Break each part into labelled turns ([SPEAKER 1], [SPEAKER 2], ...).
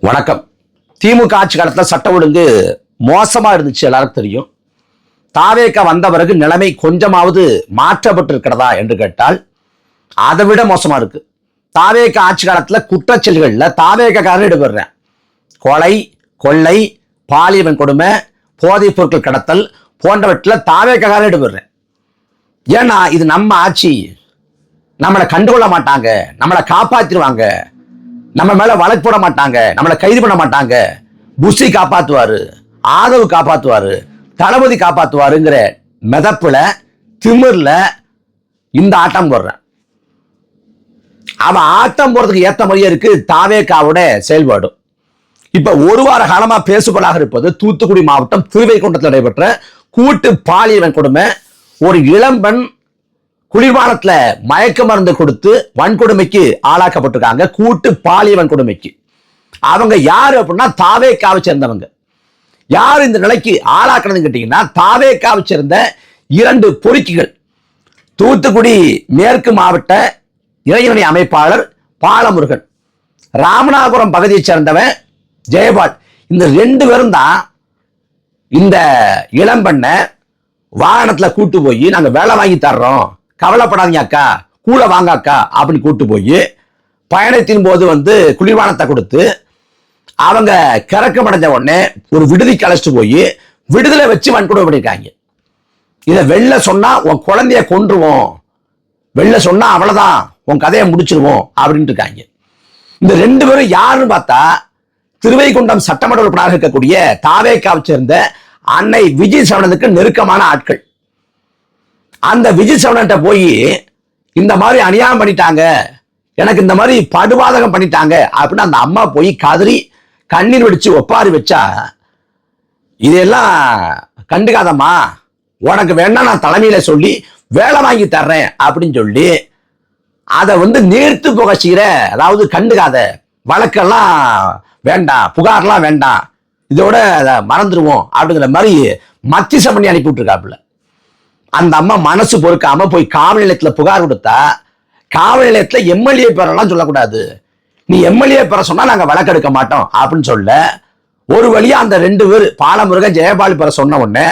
[SPEAKER 1] வணக்கம். திமுக ஆட்சி காலத்தில் சட்ட ஒழுங்கு மோசமா இருந்துச்சு, எல்லாருக்கும் தெரியும். தாவேக வந்த பிறகு நிலைமை கொஞ்சமாவது மாற்றப்பட்டு இருக்கிறதா என்று கேட்டால் அதை விட மோசமா இருக்கு. தாவேக ஆட்சி காலத்தில் குற்றச்செயல்கள்ல தாவேகாரன் ஈடுபடுறேன். கொலை, கொள்ளை, பாலியல் கொடுமை, போதைப் பொருட்கள் கடத்தல் போன்றவற்றில் தாவேகாரன் ஈடுபடுறேன். ஏன்னா இது நம்ம ஆட்சி, நம்மளை கண்டுகொள்ள மாட்டாங்க, நம்மளை காப்பாத்திடுவாங்க, நம்ம மேல வழக்கு போட மாட்டாங்க, நம்மளை கைது பண்ண மாட்டாங்க, புஷி காப்பாத்துவாரு, ஆதவ் காப்பாத்துவாரு, தளபதி காப்பாத்துவாருங்கிற மெதப்புல திமிர்ல இந்த ஆட்டம் போடுறேன். அவன் ஆட்டம் போறதுக்கு ஏத்த மாதிரியே இருக்கு தாவேகாவோட செயல்பாடும். இப்ப ஒரு வார காலமா பேசுபொருளாக இருப்பது தூத்துக்குடி மாவட்டம் திருவைகுண்டத்தில் நடைபெற்ற கூட்டு பாலியல் கொடுமை. ஒரு இளம்பெண் குளிர்பானத்துல மயக்க மருந்து கொடுத்து வன்கொடுமைக்கு ஆளாக்கப்பட்டிருக்காங்க. கூட்டு பாலியல் வன்கொடுமைக்கு அவங்க யாரு அப்படின்னா தாவேகாவை சேர்ந்தவங்க. யார் இந்த நிலைக்கு ஆளாக்குறதுன்னு கேட்டீங்கன்னா தாவேகாவை சேர்ந்த 2 பொறுக்கிகள். தூத்துக்குடி மேற்கு மாவட்ட இளைஞரணி அமைப்பாளர் பாலமுருகன், ராமநாதபுரம் பகுதியை சேர்ந்தவன் ஜெயபால். இந்த 2 பேரும் தான் இந்த இளம்பெண்ணை வாகனத்துல கூட்டு போய் நாங்க வேலை வாங்கி தர்றோம், கவலைப்படாதீங்க அக்கா, கூட வாங்க அக்கா அப்படின்னு கூட்டு போய் பயணத்தின் போது குளிர்பானத்தை கொடுத்து அவங்க கிறக்கமடைஞ்ச உடனே ஒரு விடுதிக்கு அழைச்சிட்டு போய் விடுதலை வச்சு வன்கொடுமை பண்ணியிருக்காங்க. இதை வெளில சொன்னா உன் குழந்தைய கொன்றுவோம், வெளில சொன்னா அவ்வளவுதான் உன் கதையை முடிச்சிருவோம் அப்படின்ட்டு இருக்காங்க. இந்த 2 பேரும் யாருன்னு பார்த்தா திருவைகுண்டம் சட்டமன்ற உறுப்பினராக இருக்கக்கூடிய தாவேகாவை சேர்ந்த அன்னை விஜய் சரவணனுக்கு நெருக்கமான ஆட்கள். அந்த விஜய் சரவணன்ட்ட போய் இந்த மாதிரி அநியாயம் பண்ணிட்டாங்க, எனக்கு இந்த மாதிரி படுபாதகம் பண்ணிட்டாங்க அப்படின்னு அந்த அம்மா போய் கதறி கண்ணீர் வெடிச்சு ஒப்பாரி வச்சா, இதெல்லாம் கண்டுக்காதம்மா, உனக்கு வேணா நான் தலைமையில சொல்லி வேலை வாங்கி தர்றேன் அப்படின்னு சொல்லி அதை நீர்த்து போக செய்யற, அதாவது கண்டுக்காத, வழக்கெல்லாம் வேண்டாம், புகார்லாம் வேண்டாம், இதோட மறந்துடுவோம் அப்படிங்கிற மாதிரி மத்திசம் பண்ணி அனுப்பி விட்டுருக்காப்புல. அந்த அம்மா மனசு பொறுக்காம போய் காவல் நிலையத்துல புகார் கொடுத்தா, காவல் நிலையத்துல எம்எல்ஏ பெறலாம் சொல்லக்கூடாது, நீ எம்எல்ஏ பெற சொன்னா நாங்க வழக்கெடுக்க மாட்டோம் அப்படின்னு சொல்ல, ஒரு வழியா அந்த 2 பேர் பாலமுருகன் ஜெயபால் பெற சொன்ன உடனே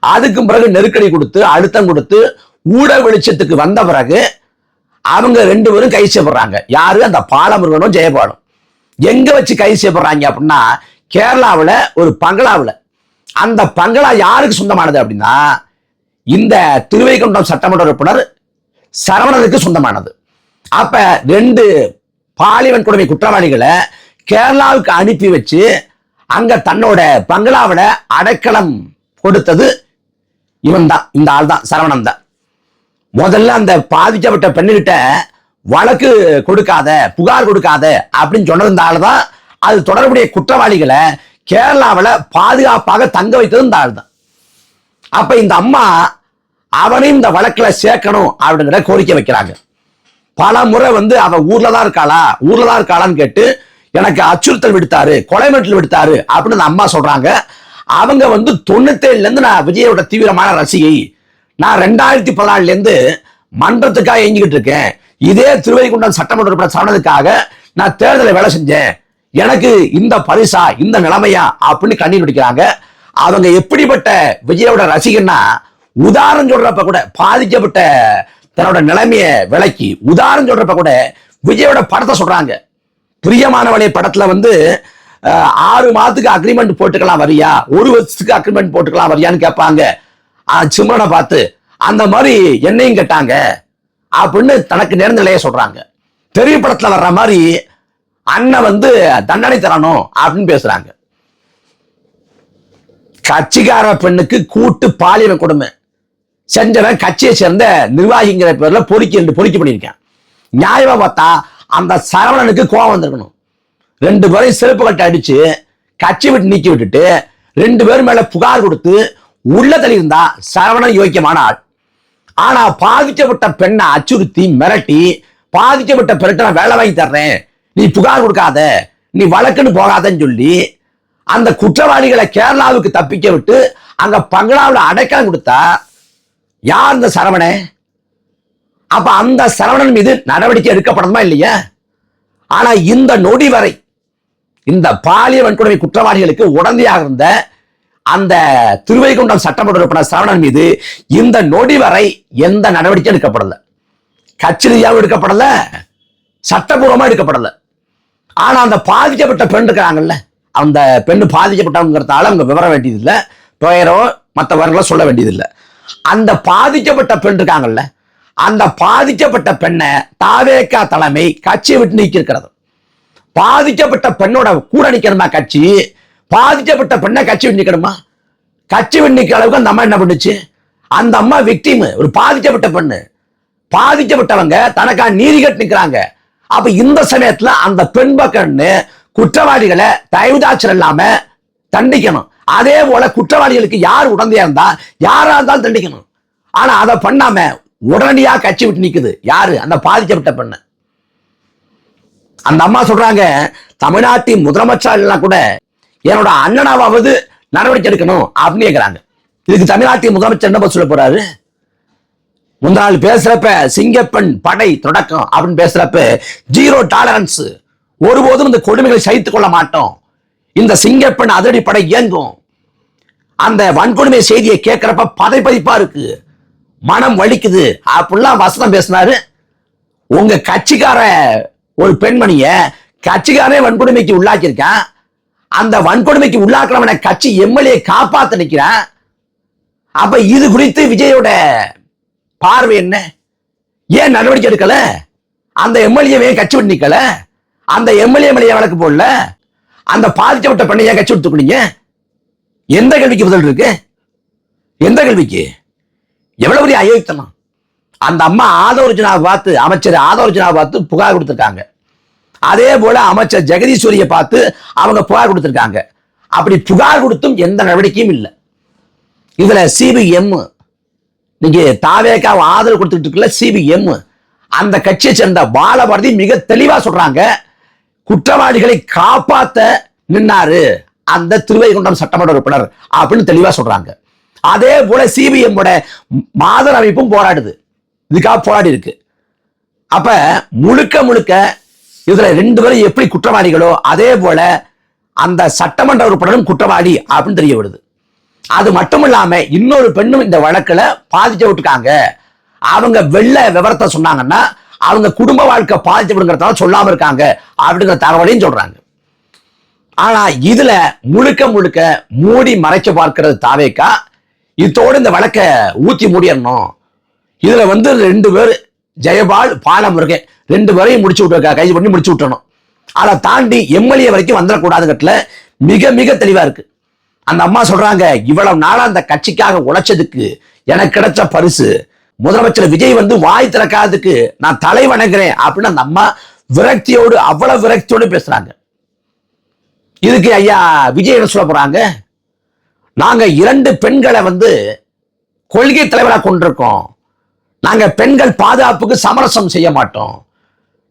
[SPEAKER 1] அதுக்கும் பிறகு நெருக்கடி கொடுத்து அழுத்தம் கொடுத்து ஊடக வெளிச்சத்துக்கு வந்த பிறகு அவங்க 2 பேரும் கைது செய்யப்படுறாங்க. யாரு? அந்த பாலமுருகனும் ஜெயபாலும். எங்க வச்சு கைது செய்யப்படுறாங்க அப்படின்னா கேரளாவில் ஒரு பங்களாவில். அந்த பங்களா யாருக்கு சொந்தமானது அப்படின்னா இந்த திருவைகுண்டம் சட்டமன்ற உறுப்பினர் சரவணனுக்கு சொந்தமானது. அப்ப 2 பாலியல் கொடுமை குற்றவாளிகளை கேரளாவுக்கு அனுப்பி வச்சு அங்க தன்னோட பங்களாவில அடைக்கலம் கொடுத்தது இவன் தான், இந்த ஆள் தான், சரவணன் தான். முதல்ல அந்த பாதிக்கப்பட்ட பெண்ணுகிட்ட வழக்கு கொடுக்காத, புகார் கொடுக்காத அப்படின்னு சொன்னது இந்த ஆள் தான். அது தொடர்புடைய குற்றவாளிகளை கேரளாவில் பாதுகாப்பாக தங்க வைத்தது இந்த ஆள் தான். அப்ப இந்த அம்மா அவனையும் இந்த வழக்குல சேர்க்கணும் அப்படிங்கிற கோரிக்கை வைக்கிறாங்க. பல முறை அவ ஊர்ல தான் இருக்காளான்னு கேட்டு எனக்கு அச்சுறுத்தல் விடுத்தாரு, கொலை மிரட்டல் விடுத்தாரு அப்படின்னு அந்த அம்மா சொல்றாங்க. அவங்க 97ல இருந்து நான் விஜயோட தீவிரமான ரசிகை, நான் 2014ல இருந்து மன்றத்துக்காக எங்கிக்கிட்டு இருக்கேன், இதே திருவைகுண்டம் சட்டமன்ற உறுப்பினர் சரவணனுக்காக நான் தேர்தலை வேலை செஞ்சேன், எனக்கு இந்த பரிசா, இந்த நிலைமையா அப்படின்னு கண்ணீர் விடுக்கிறாங்க. அவங்க எப்படிப்பட்ட விஜயோட ரசிகன்னா, உதாரணம் சொல்றப்ப கூட பாதிக்கப்பட்ட தன்னோட நிலைமைய விளக்கி உதாரணம் சொல்றப்ப கூட விஜயோட படத்தை சொல்றாங்க. பிரியமானவளே படத்துல 6 மாதத்துக்கு அக்ரிமெண்ட் போட்டுக்கலாம் வரியா, 1 வருஷத்துக்கு அக்ரிமெண்ட் போட்டுக்கலாம் வரியான்னு கேட்பாங்க சிம்ரனை பார்த்து. அந்த மாதிரி என்னையும் கேட்டாங்க அப்படின்னு தனக்கு நேர்ந்த நிலையை சொல்றாங்க. பெரிய படத்துல வர்ற மாதிரி அண்ணன் தண்டனை தரணும் அப்படின்னு பேசுறாங்க. கட்சிக்கார பெண்ணுக்கு கூட்டு பாலியல் கொடுமை செஞ்சவன் கட்சியை சேர்ந்த நிர்வாகிங்கிற பேர்ல பொறுக்கி பண்ணியிருக்கேன். நியாயமா பார்த்தா அந்த சரவணனுக்கு கோபம் வந்திருக்கணும். 2 பேரையும் செருப்பு கட்ட அடிச்சு கட்சி விட்டு நீக்கி விட்டுட்டு 2 பேர் மேல புகார் கொடுத்து உள்ள தள்ளியிருந்தா சரவணன் யோக்கியமான ஆள். ஆனா பாதிக்கப்பட்ட பெண்ணை அச்சுறுத்தி மிரட்டி, பாதிக்கப்பட்ட பெண்ணை வேலை வாங்கி தர்றேன், நீ புகார் கொடுக்காத, நீ வழக்குன்னு போகாதன்னு சொல்லி அந்த குற்றவாளிகளை கேரளாவுக்கு தப்பிக்க விட்டு அங்க பங்களாவில் அடைக்கலம் கொடுத்தா யார் இந்த சரவணே? அப்ப அந்த சரவணன் மீது நடவடிக்கை எடுக்கப்படணுமா இல்லையா? ஆனா இந்த நொடி வரை இந்த பாலியல் வன்கொடுமை குற்றவாளிகளுக்கு உடந்தையாக இருந்த அந்த திருவைகுண்டம் சட்டமன்ற உறுப்பினர் சரவணன் மீது இந்த நொடி வரை எந்த நடவடிக்கை எடுக்கப்படல, கட்சி ரீதியாகவும் எடுக்கப்படல, சட்டபூர்வமா எடுக்கப்படல. ஆனா அந்த பாதிக்கப்பட்ட பெண் இருக்கிறாங்கல்ல, அந்த பெண் பாதிக்கப்பட்டவங்கிறதால அவங்க விவரம் வேண்டியதில்லை, பெயரோ மற்றவர்களோ சொல்ல வேண்டியதில்லை. அந்த பாதிக்கப்பட்ட பெண் இருக்காங்கல்ல, அந்த பாதிக்கப்பட்ட பெண்ணை தாவேகா தலைமை கட்சியை விட்டு நீக்கி இருக்கிறது. பாதிக்கப்பட்ட பெண்ணோட கூட நிக்கணுமா கட்சி? பாதிக்கப்பட்ட பெண்ணை கட்சி விட்டு நிக்கணுமா? கட்சி விட்டு நிக்கிற அளவுக்கு அந்த அம்மா என்ன பண்ணுச்சு? அந்த அம்மா விக்டிம், ஒரு பாதிக்கப்பட்ட பெண்ணு. பாதிக்கப்பட்டவங்க தனக்கா நீதி கட்டு நிக்கிறாங்க. அப்ப இந்த சமயத்துல அந்த பெண் பக்கம்னு குற்றவாளிகளை தயவுதாட்சம் இல்லாம தண்டிக்கணும். அதே போல குற்றவாளிகளுக்கு யார் உடந்தையா இருந்தா யாரா இருந்தாலும் தண்டிக்கணும். ஆனா அதை பண்ணாம உடனடியா கட்சி விட்டு நிக்குது யாரு? அந்த பாதிக்கப்பட்ட பெண்ணு. அந்த அம்மா சொல்றாங்க, தமிழ்நாட்டின் முதலமைச்சர் கூட என்னோட அண்ணனாவது நடவடிக்கை எடுக்கணும் அப்படின்னு கேட்கிறாங்க. இதுக்கு தமிழ்நாட்டின் முதலமைச்சர் என்ன சொல்ல போறாரு? முந்த நாள் பேசுறப்ப சிங்கப்பெண் படை தொடக்கம் அப்படின்னு பேசுறப்ப ஜீரோ டாலரன்ஸ், ஒருபோதும் இந்த கொடுமைகளை சகித்துக் கொள்ள மாட்டோம், இந்த சிங்கப்பெண் அதிரடி படை இயங்கும். அந்த வன்கொடுமை செய்தியை கேட்கிறப்ப பதைப்பதிப்பா இருக்கு, மனம் வலிக்குது அப்படிலாம் வசனம் பேசினாரு. உங்க கட்சிக்கார ஒரு பெண்மணிய கட்சிக்காரே வன்கொடுமைக்கு உள்ளாக்கியிருக்கான். அந்த வன்கொடுமைக்கு உள்ளாக்குறவனை கட்சி எம்எல்ஏ காப்பாத்த நிற்கிறான். அப்ப இது குறித்து விஜயோட பார்வை என்ன? ஏன் நடவடிக்கை எடுக்கல? அந்த எம்எல்ஏ கட்சி விட்டு நிக்கல? அந்த எம்எல்ஏ மேலே வழக்கு போடல? அந்த பாதிக்கப்பட்ட பெண்ணை ஏன் கட்சி விட்டுக்கொண்டீங்க? எந்த கேள்விக்கு பதில் இருக்கு? எந்த கேள்விக்கு? எவ்வளவு பெரிய அயோக்கியத்தனம்! அந்த அம்மா ஆதவர்ஜுனாவை பார்த்து, அமைச்சர் ஆதவர்ஜுனாவை பார்த்து புகார் கொடுத்திருக்காங்க. அதே போல அமைச்சர் ஜெகதீஸ்வரியை பார்த்து அவங்க புகார் கொடுத்திருக்காங்க. அப்படி புகார் கொடுத்தும் எந்த நடவடிக்கையும் இல்லை. இதுல சிபிஎம், நீங்க தாவேக்காவை ஆதரவு கொடுத்துட்டு இருக்கல சிபிஎம், அந்த கட்சியை சேர்ந்த பாலபாரதி மிக தெளிவா சொல்றாங்க, குற்றவாளிகளை காப்பாத்த நின்னாரு அந்த திருவைகுண்டம் சட்டமன்ற உறுப்பினர் அப்படின்னு தெளிவா சொல்றாங்க. அதே போல சிபிஎம் மாதர் அமைப்பும் போராடுது, இதுக்காக போராடி இருக்கு. அப்ப முழுக்க முழுக்க இதுல ரெண்டு பேரும் எப்படி குற்றவாளிகளோ அதே போல அந்த சட்டமன்ற உறுப்பினரும் குற்றவாளி அப்படின்னு தெரிய வருது. அது மட்டும் இல்லாம இன்னொரு பெண்ணும் இந்த வழக்குல பாதிக்கப்பட்டிருக்காங்க. அவங்க வெள்ள விவரத்தை சொன்னாங்கன்னா அவங்க குடும்ப வாழ்க்கை பாதிக்கப்படுங்கிறதால சொல்லாம இருக்காங்க அப்படிங்கிற தகவலையும் சொல்றாங்க. ஆனா இதுல முழுக்க முழுக்க மூடி மறைச்சு பார்க்கிறது தாவேக்கா. இதோடு இந்த வழக்க ஊத்தி மூடிடணும். இதுல ரெண்டு பேர் ஜெயபால் பாலமுருகன் ரெண்டு பேரையும் முடிச்சு விட்டு கைது பண்ணி முடிச்சு விட்டணும். அதை தாண்டி எம்எல்ஏ வரைக்கும் வந்துடக்கூடாதுங்கட்டுல மிக மிக தெளிவா இருக்கு. அந்த அம்மா சொல்றாங்க, இவ்வளவு நாளா அந்த கட்சிக்காக உழைச்சதுக்கு எனக்கு கிடைச்ச பரிசு, முதலமைச்சர் விஜய் வாய் திறக்காததுக்கு நான் தலை வணங்குறேன் அப்படின்னு அந்த அம்மா விரக்தியோடு, அவ்வளவு விரக்தியோடு பேசுறாங்க. இதுக்கு ஐயா விஜய் என்ன சொல்ல போறாங்க? நாங்க 2 பெண்களை கொள்கை தலைவராக கொண்டிருக்கோம். நாங்க பெண்கள் பாதுகாப்புக்கு சமரசம் செய்ய மாட்டோம்.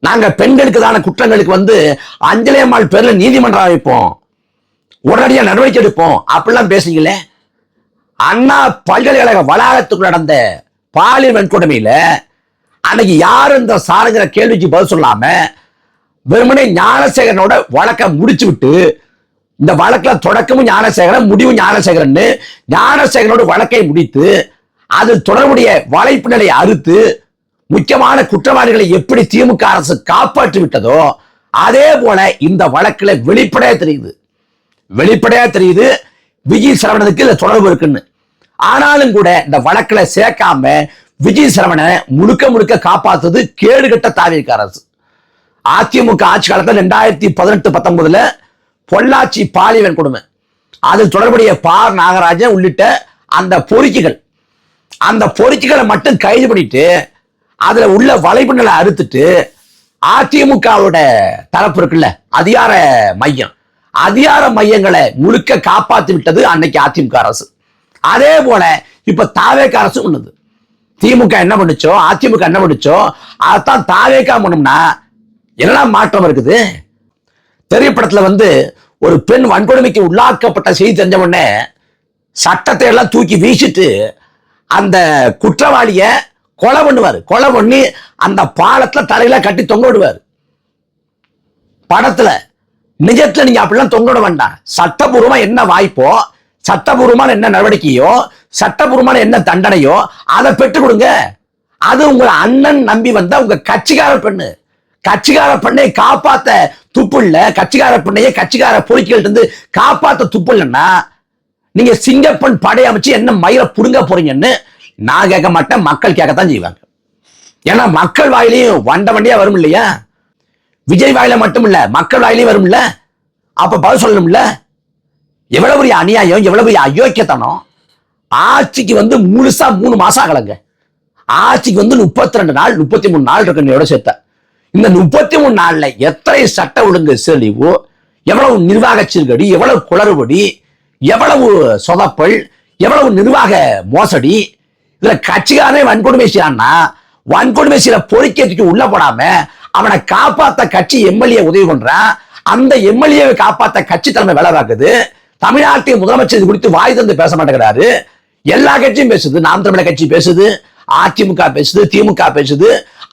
[SPEAKER 1] நாங்க பெண்களுக்கு தான குற்றங்களுக்கு அஞ்சலி அம்மாள் பேர்ல நீதிமன்றம் வைப்போம், உடனடியா நடவடிக்கை எடுப்போம் அப்படிலாம் பேசுறீங்களே. அண்ணா பல்கலைக்கழக வளாகத்துக்கு நடந்த பாலியல் வன்கொடுமையில அன்னைக்கு யாரு இந்த சாருங்கிற கேள்விக்கு பதில் சொல்லாம வெறுமனே ஞானசேகரனோட வழக்கை முடிச்சு விட்டு, இந்த வழக்குல தொடக்கமும் ஞானசேகரன் முடிவும் ஞானசேகரன், ஞானசேகரனோட வழக்கை முடித்து அதில் தொடர்புடைய வலைப்பு நிலையை அறுத்து முக்கியமான குற்றவாளிகளை எப்படி திமுக அரசு காப்பாற்றி விட்டதோ அதே போல இந்த வழக்குல வெளிப்படையா தெரியுது விஜய் சரவணனுக்கு இந்த தொடர்பு இருக்குன்னு. ஆனாலும் கூட இந்த வழக்குல சேர்க்காம விஜய் சரவணனை முழுக்க முழுக்க காப்பாத்துறது கேடுகட்ட தாவேக அரசு. அதிமுக ஆட்சி காலத்தில் 2018-19 பொள்ளாச்சி பாலியல் வன்கொடுமை, அதில் தொடர்புடைய பார் நாகராஜன் உள்ளிட்ட அந்த பொறுக்கிகளை மட்டும் கைது பண்ணிட்டு அதுல உள்ள வலைப்பின்னலை அறுத்துட்டு அதிமுகவோட தரப்பு இருக்குல்ல அதிகார மையங்களை முழுக்க காப்பாற்றி விட்டது அன்னைக்கு அதிமுக அரசு. அதே போல இப்ப தாவேக அரசு பண்ணுது. திமுக என்ன பண்ணுச்சோ அதிமுக என்ன பண்ணுச்சோ அதான் தாவேக பண்ணும்னா என்ன மாற்றம் இருக்குது? திரைப்படத்துல ஒரு பெண் வன்கொடுமைக்கு உள்ளாக்கப்பட்ட செய்தி தெரிஞ்ச உடனே சட்டத்தை எல்லாம் தூக்கி வீசிட்டு அந்த குற்றவாளிய கொலை பண்ணி அந்த பாலத்துல தலையில கட்டி தொங்க விடுவார் படத்துல. நிஜத்துல நீங்க அப்படிலாம் தொங்கிட வேண்டாம். சட்டபூர்வமா என்ன வாய்ப்போ, சட்டபூர்வமான என்ன நடவடிக்கையோ, சட்டபூர்வமான என்ன தண்டனையோ அதை பெற்றுக் கொடுங்க. அது உங்க அண்ணன் நம்பி வந்த உங்க கட்சிக்கார பெண்ணு. கட்சிக்கார பெண்ணை காப்பாத்த துப்பு இல்ல, கட்சிக்கார பெண்ணையே கட்சிக்கார பொறுக்கிகள் இருந்து காப்பாத்த துப்பு இல்லைன்னா நீங்க சிங்கப்பெண் படை அமைச்சு என்ன மயிரை புடுங்க போறீங்கன்னு நான் கேட்க மாட்டேன், மக்கள் கேட்கத்தான் செய்வாங்க. ஏன்னா மக்கள் வாயிலையும் வண்டியா வரும் இல்லையா? விஜய் வாயில மட்டும் இல்ல, மக்கள் வாயிலையும் வரும் இல்ல. அப்ப பதில் சொல்லணும்ல. எவ்வளவு பெரிய அநியாயம், எவ்வளவு பெரிய அயோக்கியத்தனம். ஆட்சிக்கு வந்து முழுசா 3 மாசம் ஆகலங்க. ஆட்சிக்கு வந்து 32 நாள் 33 நாள் இருக்கு சேர்த்த. இந்த 33 நாள்ல எத்தனை சட்ட ஒழுங்கு செழிவு, எவ்வளவு நிர்வாக சீர்கடி, எவ்வளவு குளறுபடி, எவ்வளவு சொதப்பல், எவ்வளவு நிர்வாக மோசடி. இதுல கட்சிக்காரனே வன்கொடுமை செய்யறான்னா வன்கொடுமை செய்யற பொறிக்கைக்கு உள்ள போடாம அவனை காப்பாத்த கட்சி எம்எல்ஏ உதவி பண்றான். அந்த எம்எல்ஏவை காப்பாத்த கட்சி தலைமை வேலை பார்க்குது. தமிழ்நாட்டின் முதலமைச்சர் இது குறித்து வாய் தந்து பேச மாட்டேங்கிறாரு. எல்லா கட்சியும் பேசுது. நாம் தமிழர் கட்சி பேசுது, அதிமுக பேசுது, திமுக பேசுது.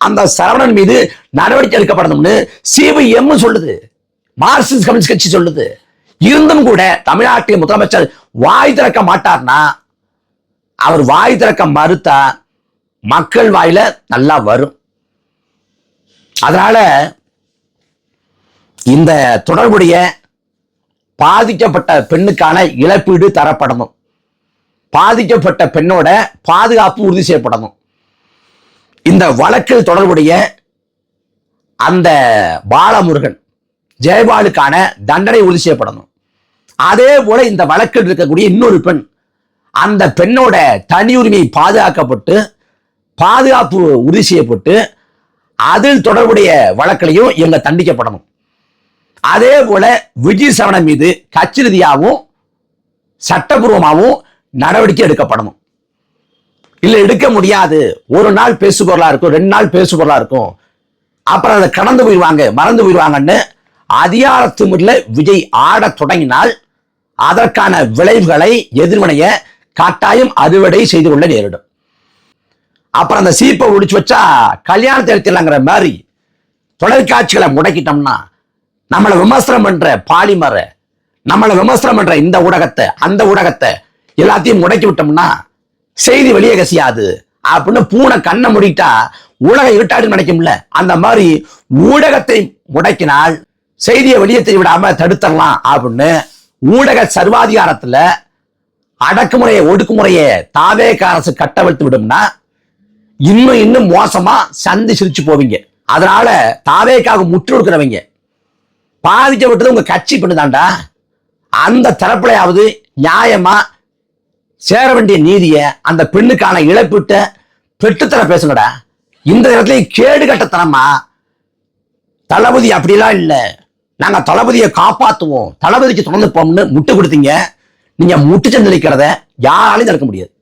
[SPEAKER 1] அந்த சரவணன் மீது நடவடிக்கை எடுக்கப்படணும்னு சிபிஎம் சொல்லுது, மார்க்சிஸ்ட் கம்யூனிஸ்ட் கட்சி சொல்லுது. இருந்தும் கூட தமிழ்நாட்டின் முதலமைச்சர் வாய் திறக்க மாட்டார்னா, அவர் வாய் திறக்க மறுத்தா மக்கள் வாயில நல்லா வரும். அதனால இந்த தொடர்புடைய பாதிக்கப்பட்ட பெண்ணுக்கான இழப்பீடு தரப்படணும். பாதிக்கப்பட்ட பெண்ணோட பாதுகாப்பு உறுதி செய்யப்படணும். இந்த வழக்கில் தொடர்புடைய அந்த பாலமுருகன் ஜெயபாலுக்கான தண்டனை உறுதி செய்யப்படணும். அதே போல இந்த வழக்கில் இருக்கக்கூடிய இன்னொரு பெண், அந்த பெண்ணோட தனி உரிமை பாதுகாக்கப்பட்டு பாதுகாப்பு உறுதி செய்யப்பட்டு அதில் தொடர்புடைய வழக்கிலையும் இவங்க தண்டிக்கப்படணும். அதே போல விஜய் சரவணன் மீது கட்சி ரீதியாகவும் சட்டபூர்வமாகவும் நடவடிக்கை எடுக்கப்படணும். இல்ல எடுக்க முடியாது, ஒரு நாள் பேசுபொருளா இருக்கும், 2 நாள் பேசுபொருளா இருக்கும், அப்புறம் அதை கடந்து போயிடுவாங்க, மறந்து போயிடுவாங்கன்னு அதிகாரத்துமில்ல விஜய் ஆட தொடங்கினால் அதற்கான விளைவுகளை, எதிர்வினைய கட்டாயம் அறுவடை செய்து கொள்ள நேரிடும். அப்புறம் அந்த சீப்பை ஒடிச்சு வச்சா கல்யாணத்தை எடுத்துலாங்கிற மாதிரி தொலைக்காட்சிகளை முடக்கிட்டோம்னா, நம்மளை விமர்சனம் பண்ற பாலிமரை, நம்மளை விமர்சனம் பண்ற இந்த ஊடகத்தை அந்த ஊடகத்தை எல்லாத்தையும் முடக்கி விட்டோம்னா செய்தி வெளியே கசியாது அப்படின்னு பூனை கண்ணை முடிட்டா உலகம் இருட்டாடு நினைக்கும்ல, அந்த மாதிரி ஊடகத்தை முடக்கினால் செய்தியை வெளியே தெரிய விடாம தடுத்தரலாம் அப்படின்னு ஊடக சர்வாதிகாரத்துல அடக்குமுறையை ஒடுக்குமுறையை தாவேக அரசு கட்டவிழ்த்து விடும்னா இன்னும் மோசமா சந்தி சிரிச்சு போவீங்க. அதனால தாவேக்காக முற்று கொடுக்கிறவங்க பாதிக்கப்பட்டது உங்க கட்சி பண்ணுதாண்டா, அந்த தரப்புலையாவது நியாயமா சேர வேண்டிய நீதிய அந்த பெண்ணுக்கான இழப்பீட்ட பெற்றுத்தர பேசுங்கடா. இந்த இடத்துல கேடு கட்டத்தனமா தளபதி அப்படிலாம் இல்ல, நாங்க தளபதியை காப்பாத்துவோம், தளபதிக்கு தொடர்ந்து போம்னு முட்டு கொடுத்தீங்க. நீங்க முட்டு சந்தளிக்கிறத யாராலையும் தடுக்க முடியாது.